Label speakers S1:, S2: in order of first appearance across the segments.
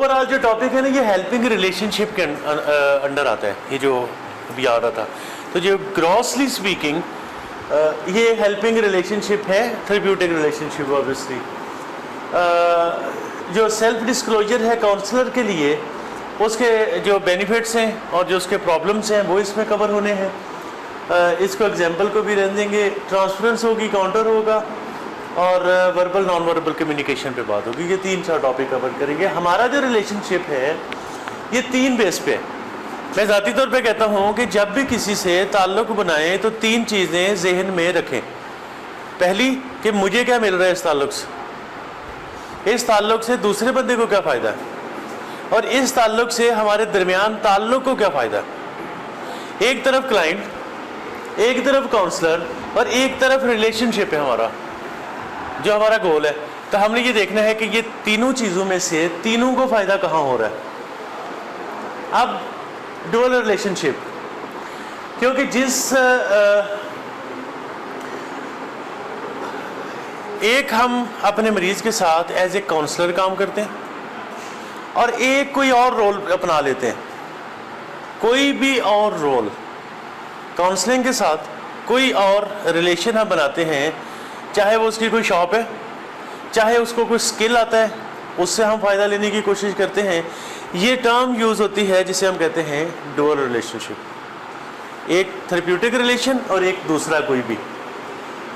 S1: Overall जो topic है ना ये हेल्पिंग रिलेशनशिप के अंडर आता है, ये जो अभी आ रहा था। तो जो ग्रॉसली स्पीकिंग ये हेल्पिंग रिलेशनशिप है, थेरेप्यूटिक रिलेशनशिप ऑब्वियसली। जो सेल्फ डिस्क्लोजर है काउंसलर के लिए, उसके जो बेनिफिट्स हैं और जो उसके प्रॉब्लम्स हैं वो इसमें कवर होने हैं। इसको एग्जांपल को भी रहने देंगे। ट्रांसफरेंस होगी, काउंटर होगा और वर्बल नॉन वर्बल कम्युनिकेशन पे बात होगी। ये 3-4 टॉपिक कवर करेंगे। हमारा जो रिलेशनशिप है ये 3 बेस पे है। मैं ज़ाती तौर पे कहता हूँ कि जब भी किसी से ताल्लुक़ बनाएं तो 3 चीज़ें जहन में रखें। पहली कि मुझे क्या मिल रहा है इस ताल्लुक़ से, इस ताल्लुक़ से दूसरे बंदे को क्या फ़ायदा है, और इस ताल्लुक़ से हमारे दरमियान ताल्लुक़ को क्या फ़ायदा है। एक तरफ क्लाइंट, एक तरफ काउंसलर और एक तरफ रिलेशनशिप है हमारा, जो हमारा गोल है। तो हमने ये देखना है कि ये तीनों चीज़ों में से तीनों को फ़ायदा कहाँ हो रहा है। अब डुअल रिलेशनशिप, क्योंकि जिस एक हम अपने मरीज़ के साथ एज ए काउंसलर काम करते हैं और एक कोई और रोल अपना लेते हैं, कोई भी और रोल काउंसलिंग के साथ कोई और रिलेशन हम बनाते हैं, चाहे वो उसकी कोई शॉप है, चाहे उसको कोई स्किल आता है, उससे हम फ़ायदा लेने की कोशिश करते हैं। ये टर्म यूज़ होती है जिसे हम कहते हैं डुअल रिलेशनशिप, एक थेरेप्यूटिक रिलेशन और एक दूसरा कोई भी।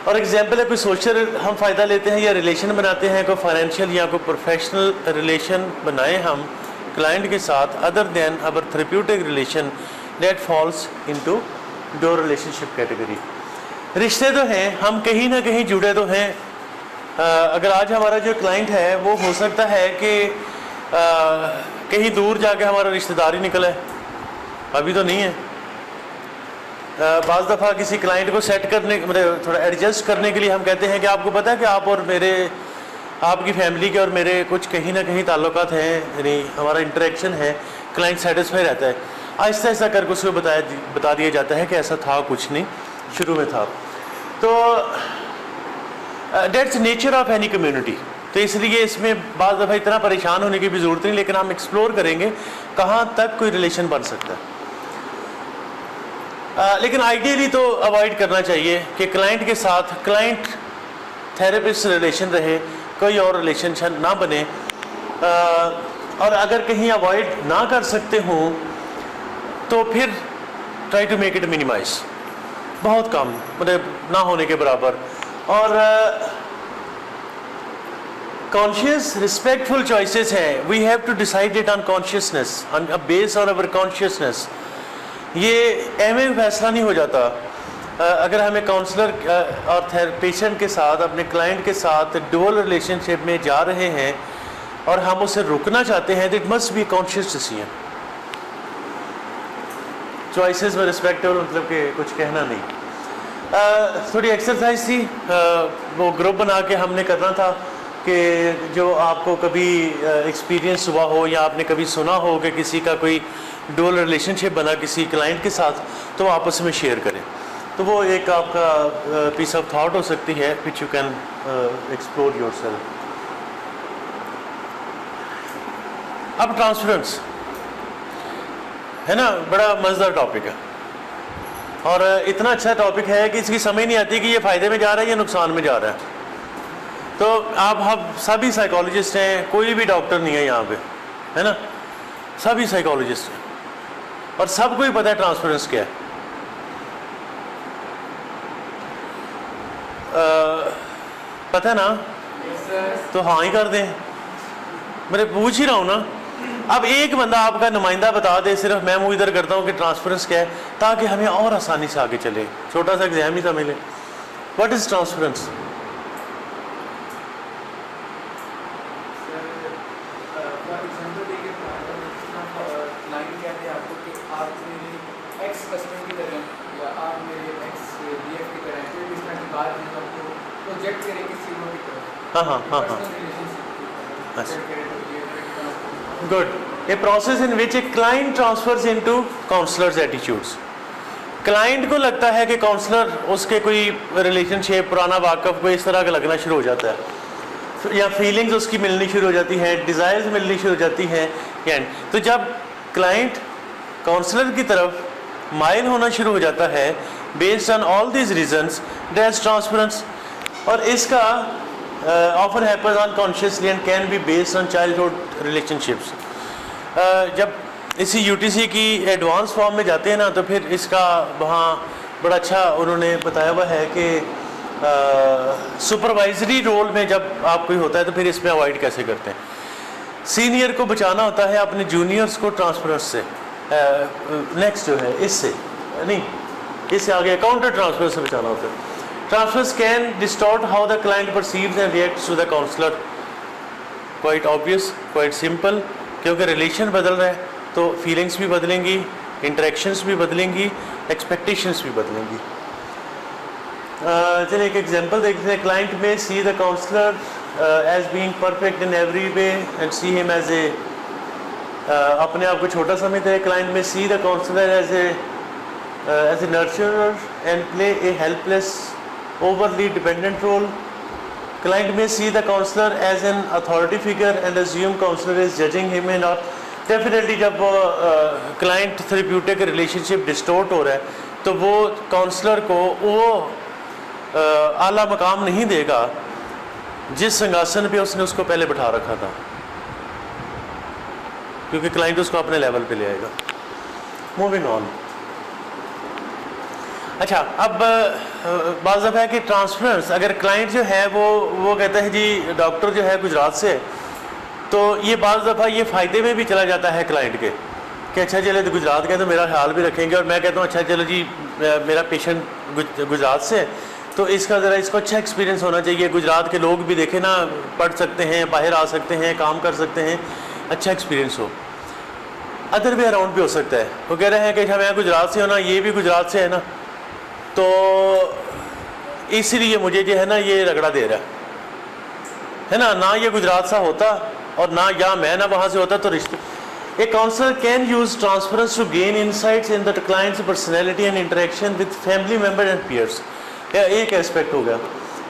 S1: और एग्जांपल है कोई सोशल हम फ़ायदा लेते हैं या रिलेशन बनाते हैं, कोई फाइनेंशियल या कोई प्रोफेशनल रिलेशन बनाए हम क्लाइंट के साथ, other than our therapeutic relation that falls into dual relationship category. रिश्ते तो हैं, हम कहीं ना कहीं जुड़े तो हैं। अगर आज हमारा जो क्लाइंट है वो हो सकता है कि कहीं दूर जाके हमारा रिश्तेदार ही निकला है, अभी तो नहीं है। बाज़ दफ़ा किसी क्लाइंट को सेट करने, मतलब थोड़ा एडजस्ट करने के लिए हम कहते हैं कि आपको पता है कि आप और मेरे, आपकी फैमिली के और मेरे कुछ कहीं ना कहीं ताल्लुकात हैं, यानी हमारा इंटरेक्शन है, क्लाइंट सेटिस्फाई रहता है। आहिस्ता आहिस्ता करके उसको बता दिया जाता है कि ऐसा था कुछ नहीं, शुरू में था। तो that's nature of any community. तो इसलिए इसमें बाज़ दफ़ा इतना परेशान होने की भी ज़रूरत नहीं, लेकिन हम एक्सप्लोर करेंगे कहाँ तक कोई रिलेशन बन सकता है। लेकिन आइडियली तो अवॉइड करना चाहिए कि क्लाइंट के साथ क्लाइंट थेरेपिस्ट रिलेशन रहे, कोई और रिलेशन ना बने। और अगर कहीं अवॉइड ना कर सकते हों तो फिर try to make it minimise, बहुत कम, मतलब ना होने के बराबर। और कॉन्शियस रिस्पेक्टफुल चॉइसेस हैं, we have to decide it on consciousness, on a base on our consciousness. ये एम फैसला नहीं हो जाता। अगर हमें काउंसलर और पेशेंट के साथ, अपने क्लाइंट के साथ डुअल रिलेशनशिप में जा रहे हैं और हम उसे रुकना चाहते हैं, तो it must be conscious decision. Choices में रिस्पेक्टेबल मतलब कि कुछ कहना नहीं। थोड़ी एक्सरसाइज थी, वो ग्रुप बना के हमने करना था कि जो आपको कभी एक्सपीरियंस हुआ हो या आपने कभी सुना हो कि किसी का कोई डुअल रिलेशनशिप बना किसी क्लाइंट के साथ, तो आपस में शेयर करें। तो वो एक आपका पीस ऑफ थॉट हो सकती है which you can explore yourself. अब ट्रांसफरेंस है ना, बड़ा मज़ेदार टॉपिक है और इतना अच्छा टॉपिक है कि इसकी समझ नहीं आती कि ये फ़ायदे में जा रहा है या नुकसान में जा रहा है। तो आप हम सभी साइकोलॉजिस्ट हैं, कोई भी डॉक्टर नहीं है यहाँ पे, है ना, सभी साइकोलॉजिस्ट हैं और सबको ही पता है ट्रांसफरेंस क्या है। पता है ना? तो हाँ ही कर दें, मैं पूछ ही रहा हूँ ना। अब एक बंदा आपका नुमाइंदा बता दे, सिर्फ मैं मुँह इधर करता हूँ कि ट्रांसफरेंस क्या है, ताकि हमें और आसानी से आगे चले, छोटा सा एग्जाम ही सा मिले। What is transference? Good. A process in which a client transfers into counselor's attitudes. Client को लगता है कि काउंसलर उसके कोई रिलेशनशिप, पुराना वाकफ, कोई इस तरह का लगना शुरू हो जाता है। या फीलिंग्स उसकी मिलनी शुरू हो जाती हैं, डिज़ायर्स मिलनी शुरू हो जाती हैं। तो जब क्लाइंट काउंसलर की तरफ माइल होना शुरू हो जाता है based on all these reasons, there is transference. और इसका often happens unconsciously and can be based on childhood relationships. जब इसी यूटीसी की एडवांस फॉर्म में जाते हैं ना, तो फिर इसका वहाँ बड़ा अच्छा उन्होंने बताया हुआ है कि सुपरवाइजरी रोल में जब आप कोई होता है तो फिर इसमें अवॉइड कैसे करते हैं। सीनियर को बचाना होता है अपने जूनियर्स को ट्रांसफरेंस से। नेक्स्ट जो है इससे नहीं, इससे आगे काउंटर ट्रांसफर से बचाना होता है। Transfers can distort how the client perceives and reacts to the counsellor. Quite obvious, quite simple, क्योंकि रिलेशन बदल रहा है तो फीलिंग्स भी बदलेंगी, इंटरेक्शंस भी बदलेंगी, एक्सपेक्टेशंस भी बदलेंगी। चलिए एक एग्जांपल देखते हैं। Client may see the counsellor as being perfect in every way and see him as a, अपने आप को छोटा समझते हैं। Client may see the counsellor as a nurturer and play a helpless overly dependent role. Client may see the counselor as an authority figure and assume counselor is judging him and not. Definitely जब client therapeutic relationship distort हो रहा है तो वो counsellor को वो आला मकाम नहीं देगा जिस सिंहासन पे उसने उसको पहले बिठा रखा था, क्योंकि क्लाइंट उसको अपने लेवल पे ले आएगा। Moving on. अच्छा, अब बाज़ दफ़ा है कि ट्रांसफरेंस, अगर क्लाइंट जो है वो कहता है जी डॉक्टर जो है गुजरात से, तो ये बाज़ दफ़ा ये फ़ायदे में भी चला जाता है क्लाइंट के कि अच्छा चले तो गुजरात के तो मेरा ख्याल भी रखेंगे, और मैं कहता हूँ अच्छा चलो जी मेरा पेशेंट गुजरात से, तो इसका ज़रा इसको अच्छा एक्सपीरियंस होना चाहिए। गुजरात के लोग भी देखें ना, पढ़ सकते हैं, बाहर आ सकते हैं, काम कर सकते हैं, अच्छा एक्सपीरियंस हो। अदर वे अराउंड भी हो सकता है, वो कह रहे हैं कि अच्छा मैं गुजरात से हूँ ना, ये भी गुजरात से है ना, तो इसलिए मुझे जो है ना ये रगड़ा दे रहा है ना ये गुजरात सा होता और ना या मैं ना वहाँ से होता तो रिश्ते। A counsellor can use transference to gain insights in the clients personality and interaction with family member and peers. एक एस्पेक्ट हो गया।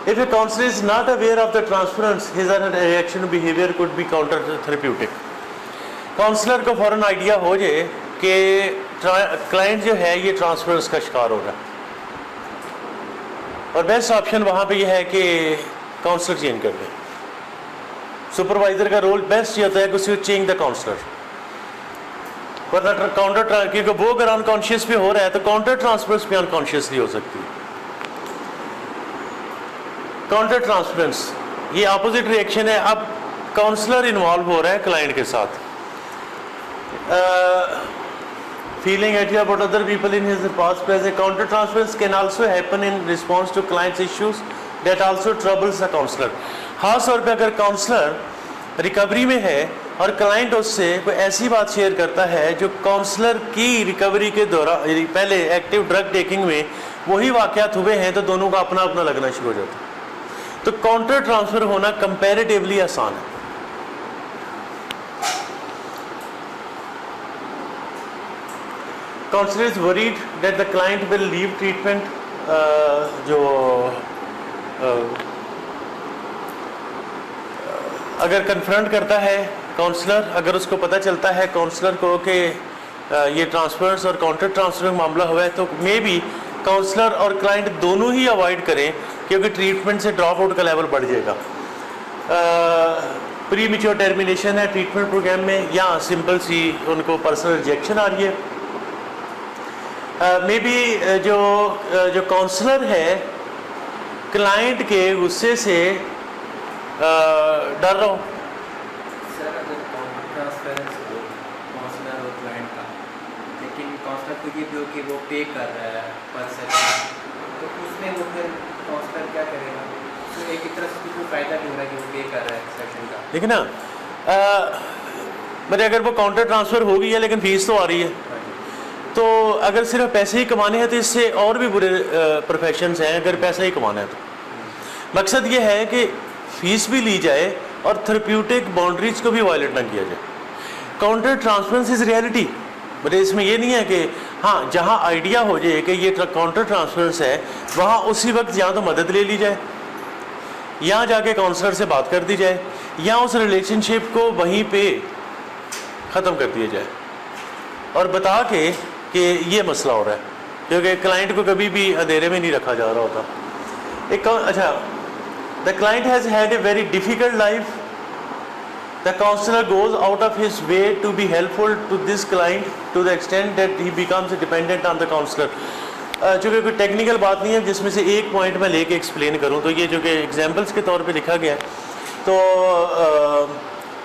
S1: If a counsellor is not aware of the transference, his और her reaction behaviour could be counter therapeutic. Counsellor को फ़ौरन idea हो जाए कि client जो है ये ट्रांसफरेंस का शिकार हो रहा है, और बेस्ट ऑप्शन वहाँ पे ये है कि काउंसलर चेंज कर दें। सुपरवाइजर का रोल बेस्ट ये होता है कि उसे चेंज द काउंसलर, वरना काउंटर, क्योंकि वो अगर अनकॉन्शियस पे हो रहा है तो काउंटर ट्रांसफरेंस भी अनकॉन्शियसली हो सकती है। काउंटर ट्रांसफरेंस ये अपोजिट रिएक्शन है। अब काउंसलर इन्वॉल्व हो रहा है क्लाइंट के साथ, feeling at you about other people in his past present. Counter transference can also happen in response to clients issues that also troubles the counselor. खास तौर पे अगर काउंसलर रिकवरी में है और क्लाइंट उससे कोई ऐसी बात शेयर करता है जो काउंसलर की रिकवरी के दौरान पहले एक्टिव ड्रग टेकिंग में वही वाकयात हुए हैं, तो दोनों का अपना अपना लगना शुरू हो जाता है। तो काउंटर ट्रांसफर होना कंपैरेटिवली आसान है। Counselor is worried that the client will leave treatment. अगर कन्फ्रंट करता है काउंसलर, अगर उसको पता चलता है काउंसलर को कि ये ट्रांसफर्स और काउंटर ट्रांसफर में मामला हुआ है, तो मे बी काउंसलर और क्लाइंट दोनों ही अवॉइड करें, क्योंकि ट्रीटमेंट से ड्रॉप आउट का लेवल बढ़ जाएगा। प्री मैच्योर टर्मिनेशन है ट्रीटमेंट प्रोग्राम में, या सिंपल सी उनको पर्सनल रिजेक्शन आ रही है। मे बी जो काउंसलर है क्लाइंट के गुस्से से डर रहा हो।
S2: सर अगर ट्रांसपेरेंस हो काउंसलर और क्लाइंट का, लेकिन काउंसलर को ये भी हो कि वो पे कर रहा है पर सेशन, तो उसमें वो फिर काउंसलर क्या करेगा? तो एक तरह से कोई फ़ायदा नहीं हो रहा है कि वो पे कर रहा है सेशन का।
S1: देखिए ना, मतलब अगर वो काउंटर ट्रांसफ़र हो गई है लेकिन फीस तो आ रही है, तो अगर सिर्फ पैसे ही कमाने हैं तो इससे और भी बुरे प्रोफेशंस हैं। अगर पैसा ही कमाना है तो मकसद ये है कि फीस भी ली जाए और थेरेप्यूटिक बाउंड्रीज को भी वायलेट ना किया जाए। काउंटर ट्रांसफरेंस इज़ रियलिटी, मतलब इसमें ये नहीं है कि हाँ जहाँ आइडिया हो जाए कि ये काउंटर ट्रांसफरेंस है वहाँ उसी वक्त या तो मदद ले ली जाए यहाँ जाके काउंसलर से बात कर दी जाए या उस रिलेशनशिप को वहीं पे ख़त्म कर दिया जाए और बता के कि ये मसला हो रहा है, क्योंकि क्लाइंट को कभी भी अंधेरे में नहीं रखा जा रहा होता। अच्छा, the client has had a very difficult life, the counsellor goes out of his way to be helpful to this client to the extent that he becomes dependent on the counsellor. चूँकि कोई technical बात नहीं है जिसमें से एक point मैं लेके एक्सप्लेन करूँ, तो ये जो कि एग्जाम्पल्स के तौर पे लिखा गया है, तो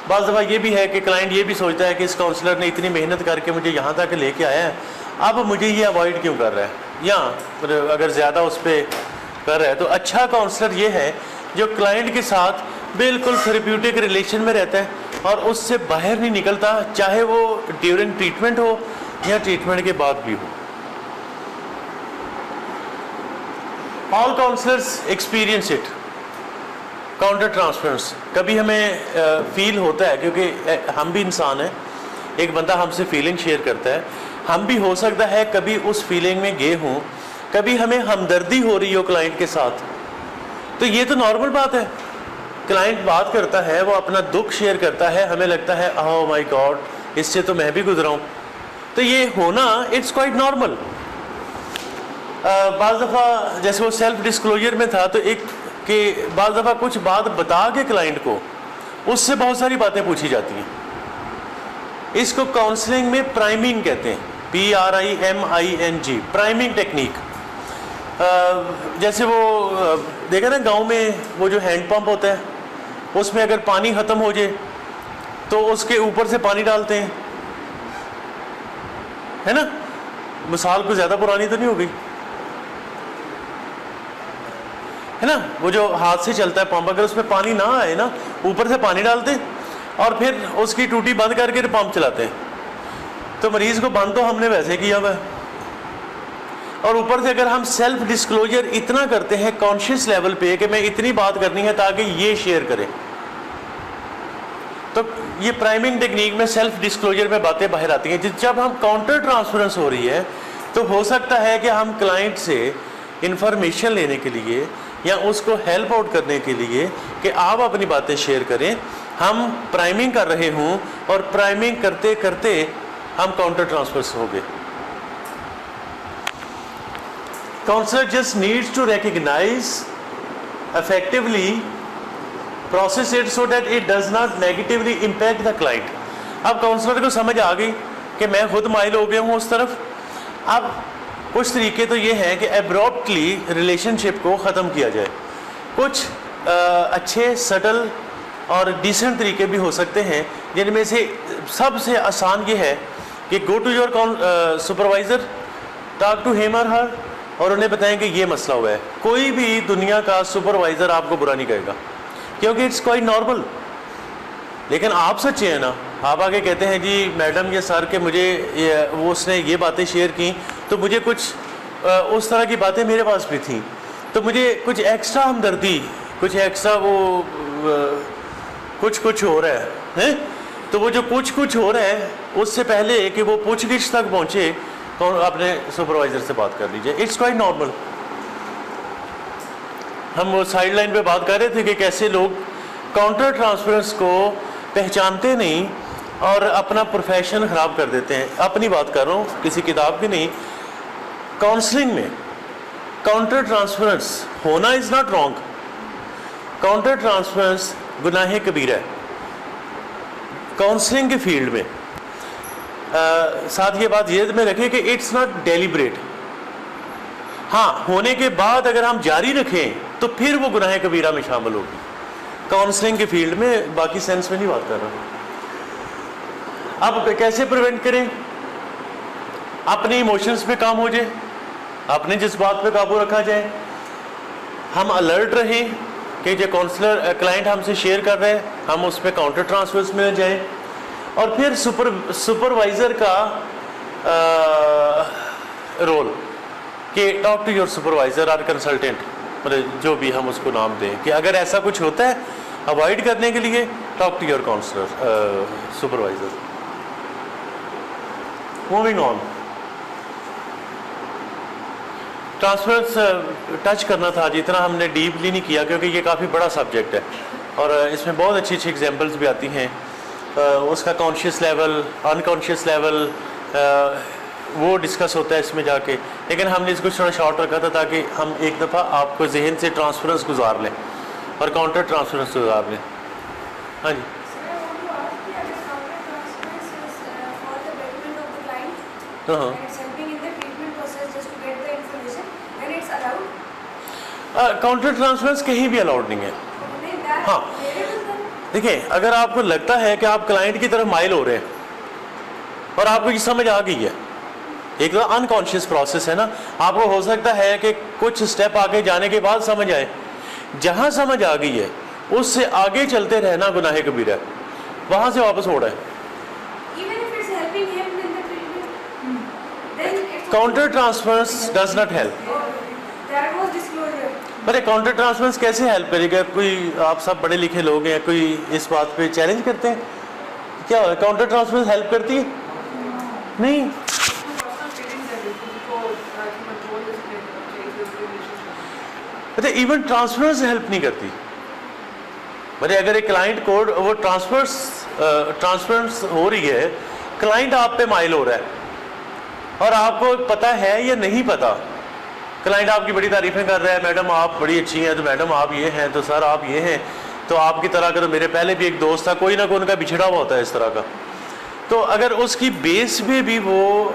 S1: बाज़ दफ़ा ये भी है कि क्लाइंट ये भी सोचता है कि इस काउंसलर ने इतनी मेहनत करके मुझे यहाँ तक लेके आया है, अब मुझे ये अवॉइड क्यों कर रहा है, या अगर ज़्यादा उस पर कर रहा है। तो अच्छा काउंसलर ये है जो क्लाइंट के साथ बिल्कुल थेरेप्यूटिक रिलेशन में रहता है और उससे बाहर नहीं निकलता, चाहे वो ड्यूरिंग ट्रीटमेंट हो या ट्रीटमेंट के बाद भी हो। All counsellors experience it, counter transference. कभी हमें फील होता है, क्योंकि हम भी इंसान हैं, एक बंदा हमसे फीलिंग शेयर करता है, हम भी हो सकता है कभी उस फीलिंग में गए हों, कभी हमें हमदर्दी हो रही हो क्लाइंट के साथ, तो ये तो नॉर्मल बात है। क्लाइंट बात करता है, वो अपना दुख शेयर करता है, हमें लगता है ओह माय गॉड, इससे तो मैं भी गुजरा हूँ, तो ये होना इट्स क्वाइट नॉर्मल। बाज़ दफ़ा जैसे वो सेल्फ डिस्क्लोजर में था, तो एक कि बाज़ दफ़ा कुछ बात बता के क्लाइंट को उससे बहुत सारी बातें पूछी जाती हैं। इसको काउंसलिंग में प्राइमिंग कहते हैं, PRIMING, प्राइमिंग टेक्निक। जैसे वो देखा ना गांव में वो जो हैंड पंप होता है, उसमें अगर पानी ख़त्म हो जाए तो उसके ऊपर से पानी डालते हैं, है ना। मिसाल कुछ ज़्यादा पुरानी तो नहीं हो गई, है ना। वो जो हाथ से चलता है पंप, अगर उसमें पानी ना आए ना, ऊपर से पानी डालते और फिर उसकी टूटी बंद करके पंप चलाते हैं। तो मरीज को बंद तो हमने वैसे किया हुआ है, और ऊपर से अगर हम सेल्फ डिस्क्लोजर इतना करते हैं कॉन्शियस लेवल पे कि मैं इतनी बात करनी है ताकि ये शेयर करें, तो ये प्राइमिंग टेक्निक में सेल्फ डिस्क्लोजर में बातें बाहर आती हैं। जब हम काउंटर ट्रांसफरेंस हो रही है, तो हो सकता है कि हम क्लाइंट से इंफॉर्मेशन लेने के लिए या उसको हेल्प आउट करने के लिए कि आप अपनी बातें शेयर करें, हम प्राइमिंग कर रहे हों, और प्राइमिंग करते करते हम काउंटर ट्रांसफर्स हो गए। Counsellor just needs to recognise effectively process it so that it does not negatively impact the client। अब काउंसलर को समझ आ गई कि मैं खुद माइल हो गया हूँ उस तरफ। अब कुछ तरीके तो ये हैं कि एब्रॉप्टली रिलेशनशिप को ख़त्म किया जाए। कुछ अच्छे सटल और डिसेंट तरीके भी हो सकते हैं, जिनमें से सबसे आसान ये है कि go to your supervisor, talk to him और हर, और उन्हें बताएं कि ये मसला हुआ है। कोई भी दुनिया का सुपरवाइज़र आपको बुरा नहीं कहेगा, क्योंकि इट्स क्वाइट नॉर्मल। लेकिन आप सच्चे हैं ना, आप आके कहते हैं जी मैडम या सर के मुझे वो उसने ये बातें शेयर की, तो मुझे कुछ उस तरह की बातें मेरे पास भी थी, तो मुझे कुछ एक्स्ट्रा हमदर्दी, कुछ एक्स्ट्रा वो कुछ हो रहा है, तो वो जो कुछ हो रहा है, उससे पहले कि वो पूछगिछ तक पहुँचे, तो अपने सुपरवाइज़र से बात कर लीजिए। It's quite normal. हम वो साइड लाइन पे बात कर रहे थे कि कैसे लोग काउंटर ट्रांसफरेंस को पहचानते नहीं और अपना प्रोफेशन ख़राब कर देते हैं। अपनी बात कर रहा हूँ, किसी किताब की नहीं। काउंसलिंग में काउंटर ट्रांसफरेंस होना is not wrong. Counter transference गुनाह कबीरा है काउंसलिंग के फील्ड में। साथ ये बात ये में रखें कि इट्स नॉट डेलिब्रेट। हाँ, होने के बाद अगर हम जारी रखें तो फिर वो गुनाह कबीरा में शामिल होगी। काउंसलिंग के फील्ड में, बाकी सेंस में नहीं बात कर रहा। अब कैसे प्रिवेंट करें? अपने इमोशंस पे काम हो जाए, अपने जज्बात पे काबू रखा जाए, हम अलर्ट रहें कि जो काउंसलर क्लाइंट हमसे शेयर कर रहे हैं, हम उस पर काउंटर ट्रांसफर्स में जाएँ, और फिर सुपरवाइज़र का रोल कि टॉक टू योर सुपरवाइज़र और कंसल्टेंट, मतलब जो भी हम उसको नाम दें, कि अगर ऐसा कुछ होता है अवॉइड करने के लिए talk to your counsellor supervisor. Moving on, transference touch करना था, जितना हमने डीपली नहीं किया क्योंकि ये काफ़ी बड़ा सब्जेक्ट है और इसमें बहुत अच्छी अच्छी एग्जांपल्स भी आती हैं। उसका कॉन्शियस लेवल, अनकॉन्शियस लेवल वो डिस्कस होता है इसमें जाके, लेकिन हमने इसको थोड़ा शॉर्ट रखा था ताकि हम एक दफ़ा आपको जहन से ट्रांसफरेंस गुजार लें और काउंटर ट्रांसफरेंस गुजार लें। हाँ जी, हाँ, काउंटर ट्रांसफरेंस कहीं भी अलाउड नहीं है। हाँ, देखिए, अगर आपको लगता है कि आप क्लाइंट की तरफ माइल हो रहे हैं और आपको ये समझ आ गई है, एक तो अनकॉन्शियस प्रोसेस है ना, आपको हो सकता है कि कुछ स्टेप आगे जाने के बाद समझ आए, जहाँ समझ आ गई है उससे आगे चलते रहना गुनाह कबीरा है, वहाँ से वापस हो रहा है। Counter transference does not help. पर काउंटर ट्रांसफरेंस कैसे हेल्प करेगा? कोई, आप सब पढ़े लिखे लोग हैं, कोई इस बात पे चैलेंज करते हैं क्या? काउंटर ट्रांसफरेंस हेल्प करती है? नहीं। अच्छा, इवन ट्रांसफरेंस हेल्प नहीं करती। मतलब अगर एक क्लाइंट कोड वो ट्रांसफरेंस हो रही है, क्लाइंट आप पे माइल हो रहा है और आपको पता है या नहीं पता, क्लाइंट आपकी बड़ी तारीफ़ें कर रहा है, मैडम आप बड़ी अच्छी हैं, तो मैडम आप ये हैं, तो सर आप ये हैं, तो आपकी तरह का तो मेरे पहले भी एक दोस्त था, कोई ना कोई उनका बिछड़ा हुआ होता है इस तरह का। तो अगर उसकी बेस पे भी वो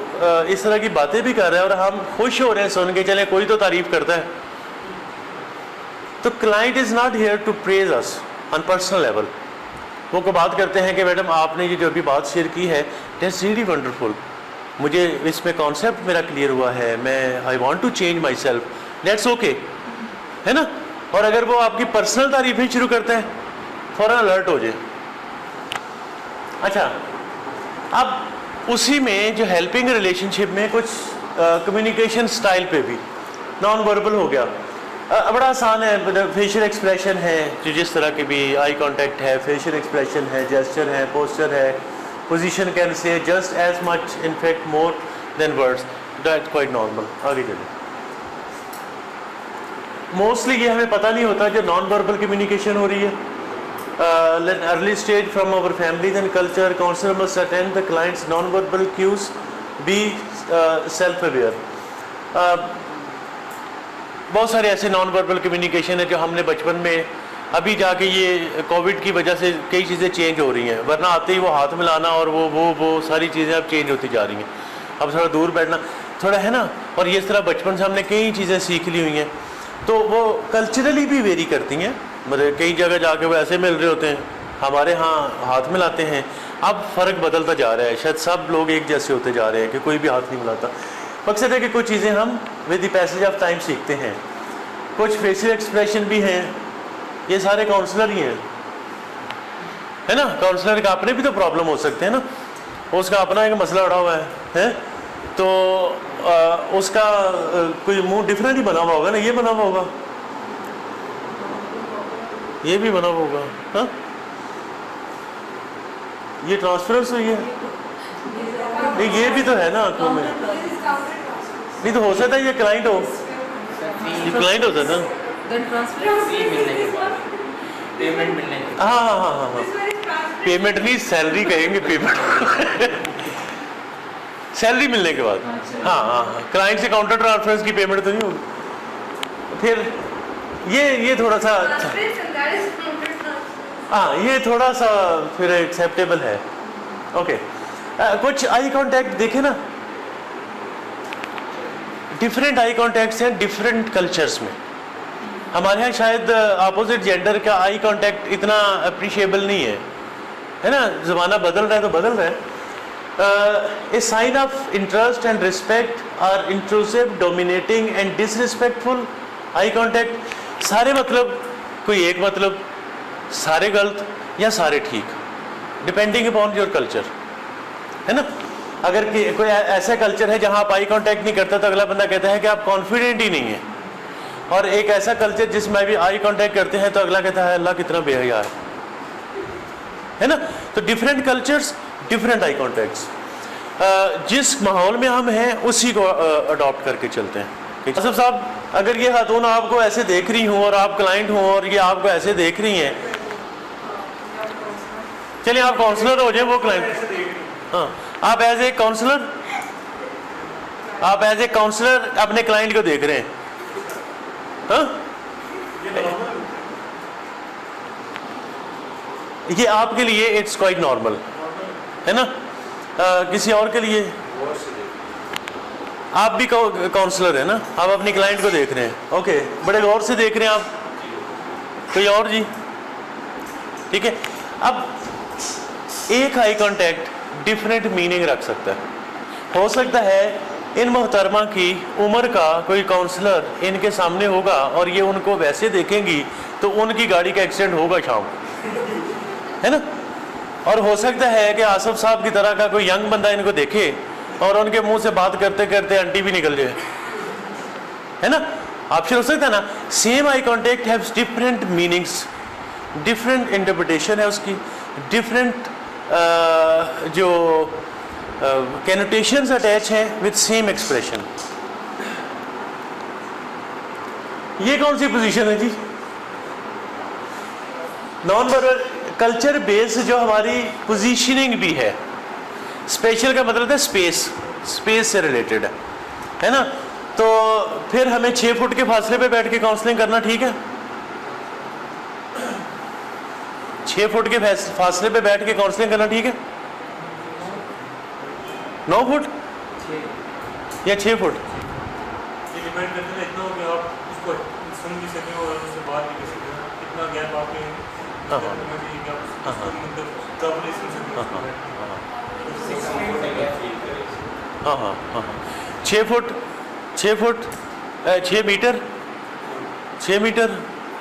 S1: इस तरह की बातें भी कर रहा है और हम खुश हो रहे हैं सुन के, चले कोई तो तारीफ़ करता है, तो client is not here to praise us on personal level. वो को बात करते हैं कि मैडम आपने ये जो अभी बात शेयर की है, दैट्स रियली वंडरफुल, मुझे इसमें कॉन्सेप्ट मेरा क्लियर हुआ है, मैं I want to change myself, that's okay, है ना। और अगर वो आपकी पर्सनल तारीफें शुरू करते हैं, फ़ौरन अलर्ट हो जाए। अच्छा, अब उसी में जो हेल्पिंग रिलेशनशिप में कुछ कम्युनिकेशन स्टाइल पे भी नॉन वर्बल हो गया, बड़ा आसान है। फेशियल एक्सप्रेशन है, जो जिस तरह के भी, आई कांटेक्ट है, फेशियल एक्सप्रेशन है, जेस्चर है, पोस्चर है, position can say just as much in fact more than words, that quite normal. आगे चलिए। मोस्टली ये हमें पता नहीं होता जो नॉन वर्बल कम्युनिकेशन हो रही है। Early stage from our families and culture, counsellor must attend the clients non verbal cues, be self aware. बहुत सारे ऐसे नॉन वर्बल कम्युनिकेशन है जो हमने बचपन में, अभी जाके ये कोविड की वजह से कई चीज़ें चेंज हो रही हैं, वरना आते ही वो हाथ मिलाना और वो सारी चीज़ें अब चेंज होती जा रही हैं। अब थोड़ा दूर बैठना थोड़ा है ना, और ये इस तरह बचपन से हमने कई चीज़ें सीख ली हुई हैं, तो वो कल्चरली भी वेरी करती हैं। मतलब कई जगह जाके वो ऐसे मिल रहे होते हैं, हमारे यहाँ हाथ मिलाते हैं। अब फ़र्क बदलता जा रहा है, शायद सब लोग एक जैसे होते जा रहे हैं कि कोई भी हाथ नहीं मिलाता। मकसद है कि कुछ चीज़ें हम with the passage of time सीखते हैं। कुछ फेशियल एक्सप्रेशन भी हैं, ये सारे काउंसलर ही हैं, है ना। काउंसलर का अपने भी तो प्रॉब्लम हो सकते हैं ना, उसका अपना एक मसला उड़ा हुआ है तो उसका कोई मुंह डिफरेंट ही बना हुआ होगा ना, ये बना हुआ होगा, ये भी बना हुआ होगा, हाँ। ये ट्रांसफरेंस हुई है, नहीं ये भी तो है ना आंखों में, नहीं तो हो सकता है ये क्लाइंट हो, ये क्लाइंट हो सकता है।
S2: पेमेंट मिलने के
S1: हाँ हाँ हाँ हाँ हाँ, पेमेंट नहीं सैलरी कहेंगे, पेमेंट सैलरी मिलने के बाद। हाँ हाँ हाँ, क्लाइंट से काउंटर ट्रांसफरेंस की पेमेंट तो नहीं होगी। फिर ये थोड़ा सा, हाँ ये थोड़ा सा फिर एक्सेप्टेबल है, ओके। कुछ आई कांटेक्ट देखे ना, डिफरेंट आई कांटेक्ट्स हैं डिफरेंट कल्चर्स में। हमारे यहाँ शायद अपोजिट जेंडर का आई कांटेक्ट इतना अप्रिशिएबल नहीं है ना। ज़माना बदल रहा है तो बदल रहा है। A sign of interest and respect are intrusive, dominating and disrespectful eye contact. सारे मतलब, कोई एक मतलब, सारे गलत या सारे ठीक, डिपेंडिंग अपॉन योर कल्चर, है ना। अगर कोई ऐसा कल्चर है जहाँ आप आई कांटेक्ट नहीं करते तो अगला बंदा कहता है कि आप कॉन्फिडेंट ही नहीं है, और एक ऐसा कल्चर जिसमें भी आई कांटेक्ट करते हैं तो अगला कहता है अल्लाह कितना बेहया है ना। तो different cultures, different I contacts. जिस माहौल में हम हैं उसी को अडॉप्ट करके चलते हैं। आसिफ साहब, अगर ये खातून आपको ऐसे देख रही हूँ और आप क्लाइंट हूँ और ये आपको ऐसे देख रही हैं, चलिए आप काउंसलर हो जाए, वो क्लाइंट, हाँ, आप एज ए काउंसलर, आप एज ए काउंसलर अपने क्लाइंट को देख रहे हैं, हाँ? ये आपके लिए इट्स क्वाइट नॉर्मल है ना। किसी और के लिए, आप भी काउंसलर है ना, आप अपनी क्लाइंट को देख रहे हैं, ओके, बड़े गौर से देख रहे हैं आप। कोई और जी? ठीक है। अब एक आई कांटेक्ट डिफरेंट मीनिंग रख सकता है। हो सकता है इन मोहतरमा की उम्र का कोई काउंसलर इनके सामने होगा और ये उनको वैसे देखेंगी तो उनकी गाड़ी का एक्सीडेंट होगा शाम, है ना। और हो सकता है कि आसिफ साहब की तरह का कोई यंग बंदा इनको देखे और उनके मुंह से बात करते करते आंटी भी निकल जाए, है ना। ऑप्शन हो सकता है ना। Same eye contact haves different meanings, different interpretation है उसकी, डिफरेंट जो कैनोटेशंस अटैच हैं विद सेम एक्सप्रेशन। ये कौन सी पोजीशन है जी? नॉन वर्बल कल्चर बेस्ड जो हमारी पोजीशनिंग भी है। स्पेशल का मतलब है स्पेस, स्पेस से रिलेटेड है ना। तो फिर हमें 6 फुट के फासले पे बैठ के काउंसलिंग करना ठीक है? 6 फुट के फासले पे बैठ के काउंसलिंग करना ठीक है? 9 फुट या 6 फुट?
S3: ये डिपेंड करता है इतना हो कि आप उसको सुन भी सकें और उससे बात भी कर सकें, कितना गैप आपके
S1: हाँ हाँ हाँ, 6 फुट 6 मीटर, 6 मीटर।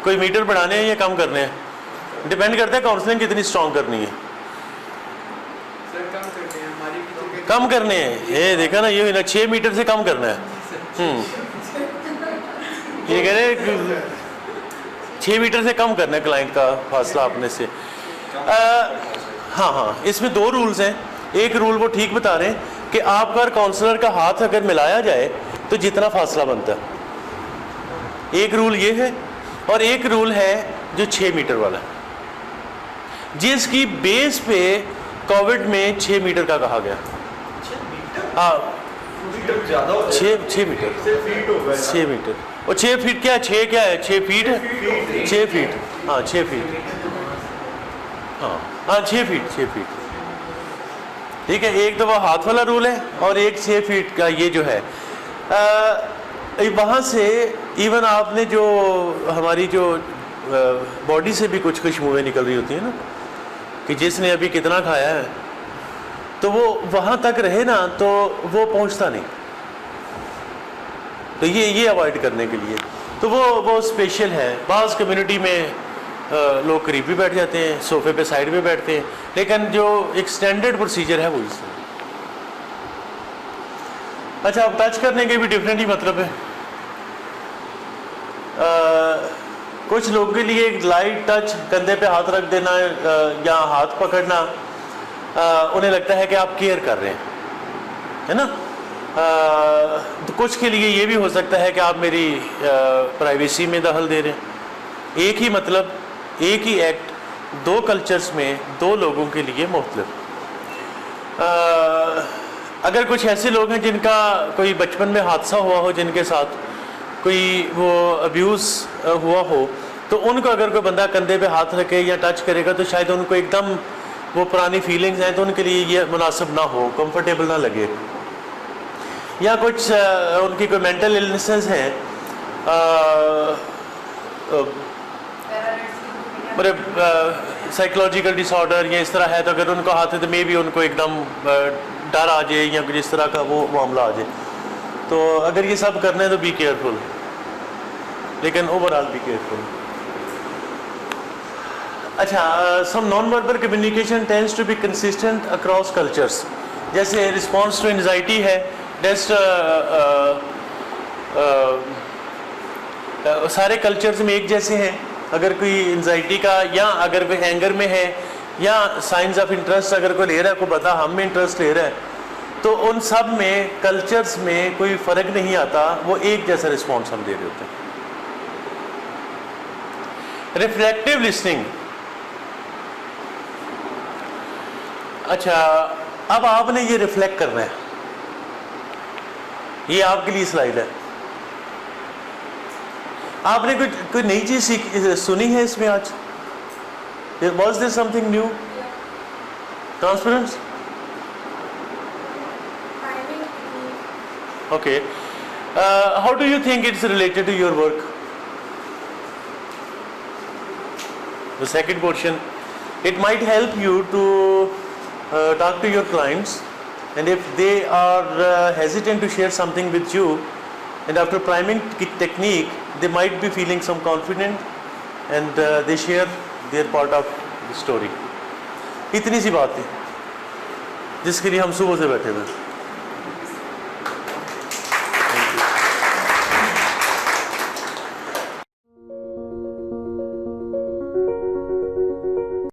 S1: कोई मीटर बढ़ाने हैं या कम करने हैं, डिपेंड करता है काउंसलिंग कितनी स्ट्रॉन्ग करनी है। कम करने हैं, ये देखा ना, ये ना 6 मीटर से कम करना है। ये कह रहे 6 मीटर से कम करना है क्लाइंट का फासला अपने से। हाँ हाँ, इसमें 2 रूल्स हैं। एक रूल वो ठीक बता रहे हैं कि आपका और काउंसलर का हाथ अगर मिलाया जाए तो जितना फासला बनता है, एक रूल ये है। और एक रूल है जो 6 मीटर वाला है, जिसकी बेस पे कोविड में 6 मीटर का कहा गया। हाँ, 6 मीटर, 6 मीटर। और 6 फीट क्या है? 6 क्या है? 6 फीट है, 6 फीट, हाँ 6 फीट, हाँ हाँ 6 फीट, 6 फीट, ठीक है। एक तो वो हाथ वाला रूल है और एक 6 फीट का ये जो है। वहाँ से इवन आपने जो हमारी जो बॉडी से भी कुछ खुशबुएं निकल रही होती हैं ना, कि जिसने अभी कितना खाया है, तो वो वहाँ तक रहे ना तो वो पहुँचता नहीं। तो ये अवॉइड करने के लिए तो वो स्पेशल है। बाज़ कम्युनिटी में लोग करीब भी बैठ जाते हैं, सोफे पे साइड में बैठते हैं, लेकिन जो एक स्टैंडर्ड प्रोसीजर है वो इसमें। अच्छा, अब टच करने के भी डिफरेंट ही मतलब है। कुछ लोगों के लिए लाइट टच, कंधे पे हाथ रख देना या हाथ पकड़ना, उन्हें लगता है कि आप केयर कर रहे हैं, है ना। तो कुछ के लिए ये भी हो सकता है कि आप मेरी प्राइवेसी में दखल दे रहे हैं। एक ही मतलब, एक ही एक्ट 2 कल्चर्स में 2 लोगों के लिए मुख्तलिफ। अगर कुछ ऐसे लोग हैं जिनका कोई बचपन में हादसा हुआ हो, जिनके साथ कोई वो अब्यूज़ हुआ हो, तो उनको अगर कोई बंदा कंधे पे हाथ रखे या टच करेगा तो शायद उनको एकदम वो पुरानी फीलिंग्स हैं तो उनके लिए ये मुनासिब ना हो, कंफर्टेबल ना लगे। या कुछ उनकी कोई मेंटल इलनेसेस हैं, मतलब साइकोलॉजिकल डिसऑर्डर या इस तरह है, तो अगर उनको हाथ है तो मे भी उनको एकदम डर आ जाए या कुछ इस तरह का वो मामला आ जाए। तो अगर ये सब करना है तो बी केयरफुल, लेकिन ओवरऑल बी केयरफुल। अच्छा, some non verbal communication tends to be consistent across cultures. जैसे रिस्पॉन्स टू एंजाइटी है, जस्ट सारे कल्चर्स में एक जैसे हैं। अगर कोई एंजाइटी का या अगर कोई एंगर में है या साइंस ऑफ इंटरेस्ट अगर कोई ले रहा है, कोई बता हम में इंटरेस्ट ले रहा है, तो उन सब में कल्चर्स में कोई फ़र्क नहीं आता, वो एक जैसा रिस्पॉन्स हम दे रहे होते हैं। रिफ्लेक्टिव लिसनिंग, अच्छा अब आपने ये रिफ्लेक्ट करना है, ये आपके लिए स्लाइड है। आपने कोई नई चीज सुनी है इसमें आज? Was there something new? Transparency? Okay. How do you think it's related to your work? The second portion, it might help you to talk to your clients, and if they are hesitant to share something with you, and after priming technique, they might be feeling some confident, and they share their part of the story. इतनी सी बात है जिसके लिए हम सुबह से बैठे हुए हैं।